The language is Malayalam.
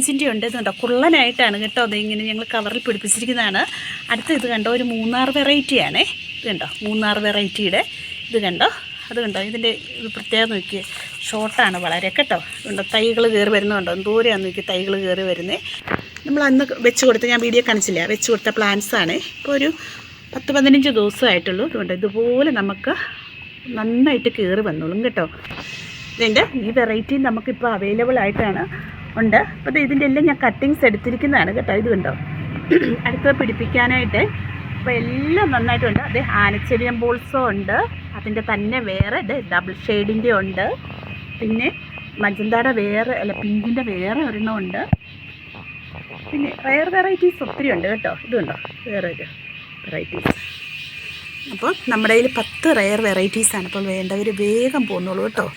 25-ൻ്റെ ഉണ്ട്. ഇത് കണ്ടോ, കുള്ളനായിട്ടാണ് കേട്ടോ. അതിങ്ങനെ ഞങ്ങൾ കവറിൽ പിടിപ്പിച്ചിരിക്കുന്നതാണ്. അടുത്ത ഇത് കണ്ടോ, ഒരു മൂന്നാർ വെറൈറ്റിയാണേ. ഇത് കണ്ടോ, മൂന്നാർ വെറൈറ്റിയുടെ ഇത് കണ്ടോ, അത് കണ്ടോ. ഇതിൻ്റെ ഇത് പ്രത്യേകം നോക്കിയേ, ഷോർട്ടാണ് വളരെ കേട്ടോ. കണ്ടോ, തൈകൾ കയറി വരുന്നുണ്ടോ, എന്തോരെയാന്ന് നോക്കി തൈകൾ കയറി വരുന്നത്. നമ്മൾ അന്ന് വെച്ച് കൊടുത്ത്, ഞാൻ വീഡിയോ കാണിച്ചില്ല, വെച്ച് കൊടുത്ത പ്ലാന്റ്സാണ്. ഇപ്പോൾ ഒരു 10-15 ദിവസമായിട്ടുള്ളൂ. അതുകൊണ്ട് ഇതുപോലെ നമുക്ക് നന്നായിട്ട് കയറി വന്നോളും കേട്ടോ. ഇതിൻ്റെ ഈ വെറൈറ്റി നമുക്കിപ്പോൾ അവൈലബിൾ ആയിട്ടാണ് ഉണ്ട്. അപ്പോൾ ഇതിൻ്റെ എല്ലാം ഞാൻ കട്ടിങ്സ് എടുത്തിരിക്കുന്നതാണ് കേട്ടോ. ഇത് കണ്ടോ, അടുത്ത് പിടിപ്പിക്കാനായിട്ട് അപ്പോൾ എല്ലാം നന്നായിട്ടുണ്ട്. അത് ആനച്ചെടിയം ബോൾസോ ഉണ്ട്, അതിൻ്റെ തന്നെ വേറെ ഇത് ഡബിൾ ഷെയ്ഡിൻ്റെ ഉണ്ട്, പിന്നെ മജന്തയുടെ വേറെ അല്ല പിങ്കിൻ്റെ വേറെ ഒരെണ്ണം ഉണ്ട്. പിന്നെ റയർ വെറൈറ്റീസ് ഒത്തിരി ഉണ്ട് കേട്ടോ. ഇതുണ്ടോ വേറൊരു വെറൈറ്റീസ്. അപ്പോൾ നമ്മുടെ കയ്യിൽ 10 റയർ വെറൈറ്റീസാണ്. അപ്പോൾ വേണ്ടവർ വേഗം പോന്നോളൂ കേട്ടോ.